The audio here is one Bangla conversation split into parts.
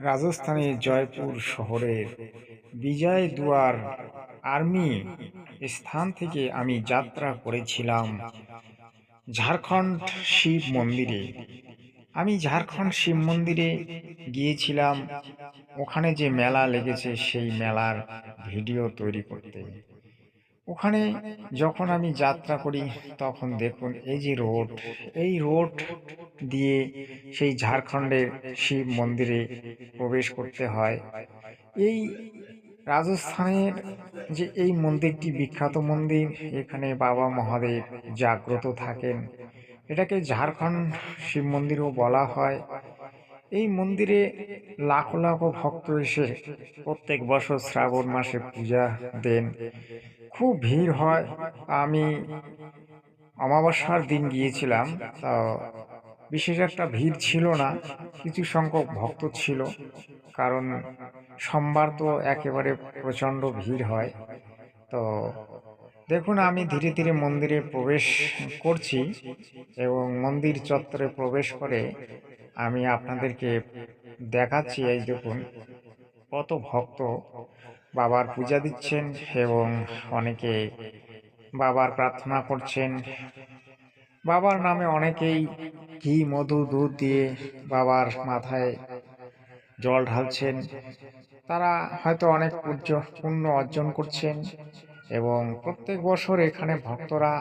রাজস্থানের জয়পুর শহরের বিজয় দুয়ার আর্মি স্থান থেকে আমি যাত্রা করেছিলাম ঝাড়খণ্ড শিব মন্দিরে। আমি ঝাড়খণ্ড শিব মন্দিরে গিয়েছিলাম ওখানে যে মেলা লেগেছে সেই মেলার ভিডিও তৈরি করতে। ওখানে যখন আমি যাত্রা করি তখন দেখুন এই যে রোড, এই রোড দিয়ে সেই ঝাড়খণ্ডের শিব মন্দিরে প্রবেশ করতে হয়। এই রাজস্থানের যে এই মন্দিরটি বিখ্যাত মন্দির, এখানে বাবা মহাদেব জাগ্রত থাকেন। এটাকে ঝাড়খণ্ড শিব মন্দিরও বলা হয়। এই মন্দিরে লাখো লাখো ভক্ত এসে প্রত্যেক বছর শ্রাবণ মাসে পূজা দেন। খুব ভিড় হয়। আমি অমাবস্যার দিন গিয়েছিলাম, তা বিশেষ একটা ভিড় ছিল না, কিছু সংখ্যক ভক্ত ছিল। কারণ সোমবার তো একেবারে প্রচণ্ড ভিড় হয়। তো দেখুন, আমি ধীরে ধীরে মন্দিরে প্রবেশ করছি এবং মন্দির চত্বরে প্রবেশ করে আমি আপনাদেরকে দেখাচ্ছি। এই দেখুন কত ভক্ত বাবার পূজা দিচ্ছেন এবং অনেকে বাবার প্রার্থনা করছেন। বাবার নামে অনেকেই ঘি মধু দুধ দিয়ে বাবার মাথায় জল ঢালছেন। তারা হয়তো অনেক পুণ্য অর্জন করছেন এবং প্রত্যেক বছর এখানে ভক্তরা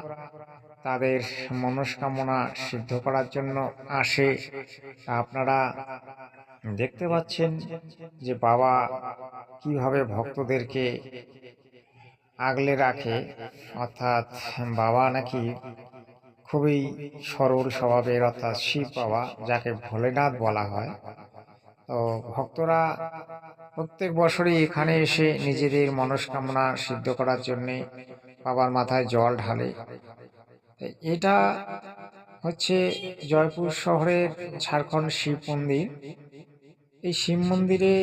তাদের মনস্কামনা সিদ্ধ করার জন্য আসে। আপনারা দেখতে পাচ্ছেন যে বাবা কিভাবে ভক্তদেরকে আগলে রাখে। অর্থাৎ বাবা নাকি খুবই সরল স্বভাবের, অর্থাৎ শিব বাবা যাকে ভোলেনাথ বলা হয়। তো ভক্তরা প্রত্যেক বছরই এখানে এসে নিজেদের মনস্কামনা সিদ্ধ করার জন্যে বাবার মাথায় জল ঢালে। এটা হচ্ছে জয়পুর শহরের ঝাড়খণ্ড শিব মন্দির। এই শিব মন্দিরে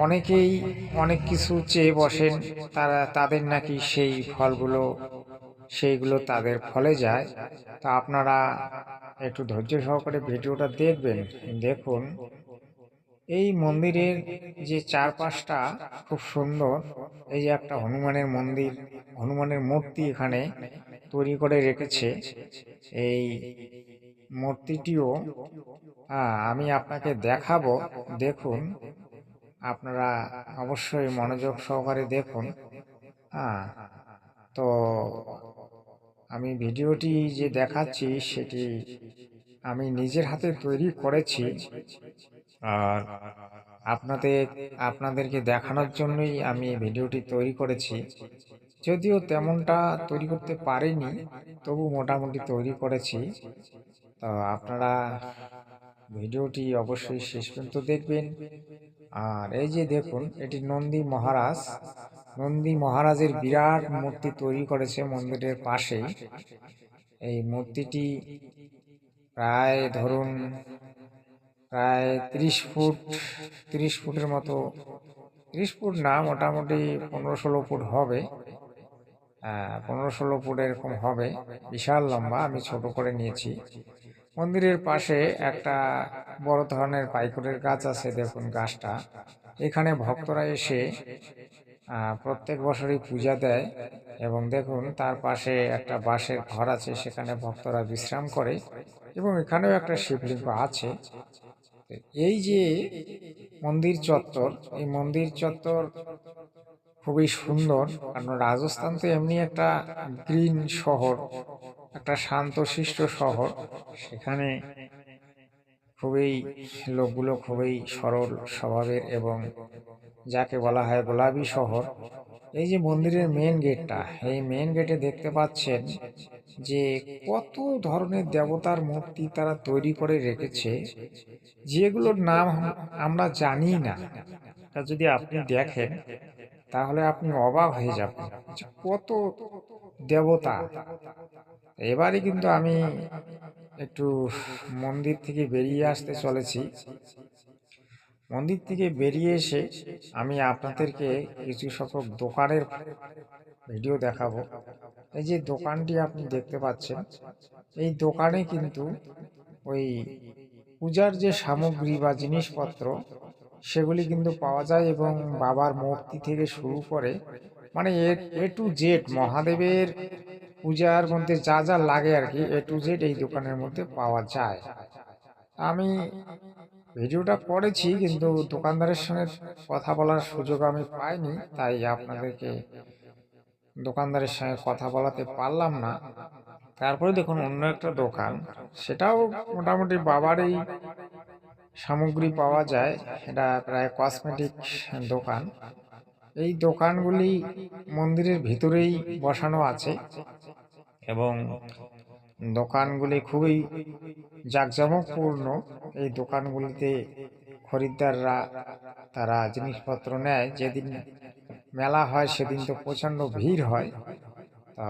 অনেকেই অনেক কিছু চেয়ে বসেন। তাদের নাকি সেই ফলগুলো সেইগুলো তাদের ফলে যায়। তা আপনারা একটু ধৈর্য সহকারে ভিডিওটা দেখবেন। দেখুন এই মন্দিরের যে চারপাশটা খুব সুন্দর। এই যে একটা হনুমানের মন্দির, হনুমানের মূর্তি এখানে তৈরি করে রেখেছে। এই মূর্তিটিও আমি আপনাকে দেখাবো। দেখুন, আপনারা অবশ্যই মনোযোগ সহকারে দেখুন। হ্যাঁ, তো আমি ভিডিওটি যে দেখাচ্ছি সেটি আমি নিজের হাতে তৈরি করেছি, আর আপনাদেরকে দেখানোর জন্যই আমি এই ভিডিওটি তৈরি করেছি। যদিও তেমনটা তৈরি করতে পারিনি, তবু মোটামুটি তৈরি করেছি। তো আপনারা ভিডিওটি অবশ্যই শেষ পর্যন্ত দেখবেন। আর এই যে দেখুন, এটি নন্দী মহারাজ, নন্দী মহারাজের বিরাট মূর্তি তৈরি করেছে মন্দিরের পাশেই। এই মূর্তিটি প্রায় ধরুন প্রায় 30 ফুটের মতো, 30 ফুট না, মোটামুটি 15-16 ফুট হবে। 15-16 ফুট এরকম হবে, বিশাল লম্বা। আমি ছোট করে নিয়েছি। মন্দিরের পাশে একটা বড় ধরনের পাইকুরের গাছ আছে। দেখুন গাছটা, এখানে ভক্তরা এসে প্রত্যেক বছরই পূজা দেয়। এবং দেখুন তার পাশে একটা বাঁশের ঘর আছে, সেখানে ভক্তরা বিশ্রাম করে এবং এখানেও একটা শিবলিঙ্গ আছে। এই যে মন্দির চত্বর, এই মন্দির চত্বর খুবই সুন্দর। কারণ রাজস্থান তো এমনি একটা গ্রিন শহর, একটা শান্তশিষ্ট শহর। সেখানে লোকগুলো খুবই সরল স্বভাবের এবং যাকে বলা হয় গোলাপি শহর। এই যে মন্দিরের মেন গেটটা, এই মেন গেটে দেখতে পাচ্ছেন যে কত ধরনের দেবতার মূর্তি তারা তৈরি করে রেখেছে, যেগুলোর নাম আমরা জানি না। তা যদি আপনি দেখেন তাহলে আপনি অবাক হয়ে যাবেন যে কত দেবতা। এবারে কিন্তু আমি একটু মন্দির থেকে বেরিয়ে আসতে চলেছি। মন্দির থেকে বেরিয়ে এসে আমি আপনাদেরকে কিছু সংখ্যক দোকানের ভিডিও দেখাবো। এই যে দোকানটি আপনি দেখতে পাচ্ছেন, এই দোকানে কিন্তু ওই পূজার যে সামগ্রী বা জিনিসপত্র সেগুলি কিন্তু পাওয়া যায়, এবং বাবার মূর্তি থেকে শুরু করে মানে A to Z মহাদেবের পূজার মধ্যে যা যা লাগে আর কি A to Z এই দোকানের মধ্যে পাওয়া যায়। আমি ভিডিওটা করেছি কিন্তু দোকানদারের সঙ্গে কথা বলার সুযোগ আমি পাইনি, তাই আপনাদেরকে দোকানদারের সঙ্গে কথা বলাতে পারলাম না। তারপরে দেখুন অন্য একটা দোকান, সেটাও মোটামুটি বাবারই সামগ্রী পাওয়া যায়। এটা প্রায় কসমেটিক দোকান। এই দোকানগুলি মন্দিরের ভিতরেই বসানো আছে, এবং দোকানগুলি খুবই জাঁকজমকপূর্ণ। এই দোকানগুলিতে খরিদ্দাররা তারা জিনিসপত্র নেয়। যেদিন মেলা হয় সেদিন তো প্রচণ্ড ভিড় হয়। তা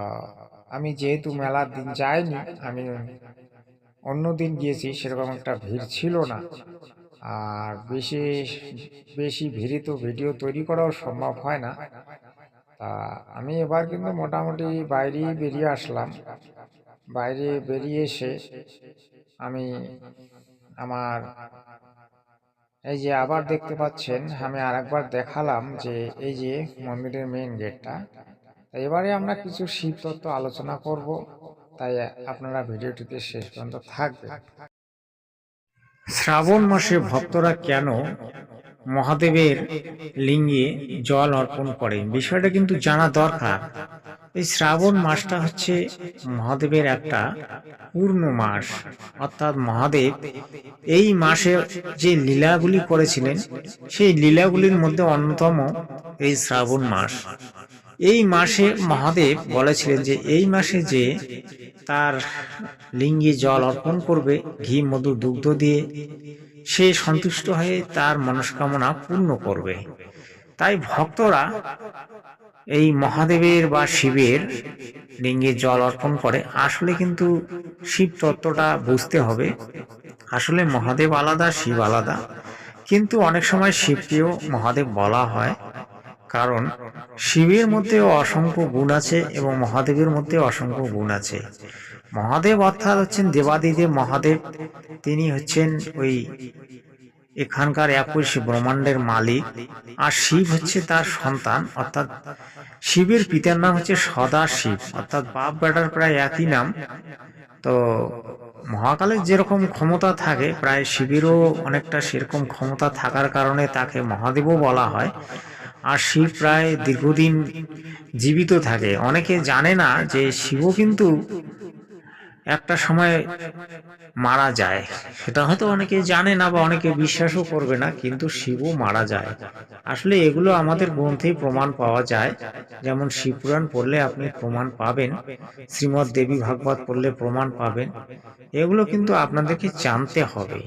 আমি যেহেতু মেলার দিন যাইনি, আমি অন্য দিন গিয়েছি, সেরকম একটা ভিড় ছিল না। আর বেশি বেশি ভিড়ে তো ভিডিও তৈরি করাও সম্ভব হয় না। তা আমি এবার কিন্তু মোটামুটি বাইরেই বেরিয়ে আসলাম। বাইরে বেরিয়ে এসে আমি আমার এই যে আবার দেখতে পাচ্ছেন, আমি আরেকবার দেখালাম যে এই যে মন্দিরের মেইন গেটটা। এবারে আমরা কিছু শিব তত্ত্ব আলোচনা করব, তাই আপনারা ভিডিওটিতে শেষ পর্যন্ত থাকবেন। শ্রাবণ মাসে ভক্তরা কেন মহাদেবের লিঙ্গে জল অর্পণ করে, বিষয়টা কিন্তু জানা দরকার। এই শ্রাবণ মাসটা হচ্ছে মহাদেবের একটা পূর্ণ মাস, অর্থাৎ মহাদেব এই মাসে যে লীলাগুলি করেছিলেন সেই লীলাগুলির মধ্যে অন্যতম এই শ্রাবণ মাস। এই মাসে মহাদেব বলেছিলেন যে এই মাসে যে তার লিঙ্গে জল অর্পণ করবে ঘি মধু দুগ্ধ দিয়ে, সে সন্তুষ্ট হয়ে তার মনস্কামনা পূর্ণ করবে। তাই ভক্তরা এই মহাদেবের বা শিবের লিঙ্গে জল অর্পণ করে। আসলে কিন্তু শিব তত্ত্বটা বুঝতে হবে। আসলে মহাদেব আলাদা, শিব আলাদা, কিন্তু অনেক সময় শিবকেও মহাদেব বলা হয়, কারণ শিবের মধ্যেও অসংখ্য গুণ আছে এবং মহাদেবের মধ্যে অসংখ্য গুণ আছে। মহাদেব অর্থাৎ হচ্ছেন দেবাদিদেব মহাদেব, তিনি হচ্ছেন ওই এখানকার 21 ব্রহ্মাণ্ডের মালিক। আর শিব হচ্ছে তার সন্তান, অর্থাৎ শিবের পিতার নাম হচ্ছে সদাশিব, অর্থাৎ বাপ বেটার প্রায় একই নাম। তো মহাকালের যেরকম ক্ষমতা থাকে, প্রায় শিবেরও অনেকটা সেরকম ক্ষমতা থাকার কারণে তাকে মহাদেবও বলা হয়। আর শিব প্রায় দীর্ঘদিন জীবিত থাকে। অনেকে জানে না যে শিবও কিন্তু একটা সময় মারা যায়, সেটা হয়তো অনেকে জানে না বা অনেকে বিশ্বাসও করবে না, কিন্তু শিবও মারা যায়। আসলে এগুলো আমাদের গ্রন্থেই প্রমাণ পাওয়া যায়। যেমন শিবপুরাণ পড়লে আপনি প্রমাণ পাবেন, শ্রীমদ্ দেবী ভাগবত পড়লে প্রমাণ পাবেন। এগুলো কিন্তু আপনাদেরকে জানতে হবে।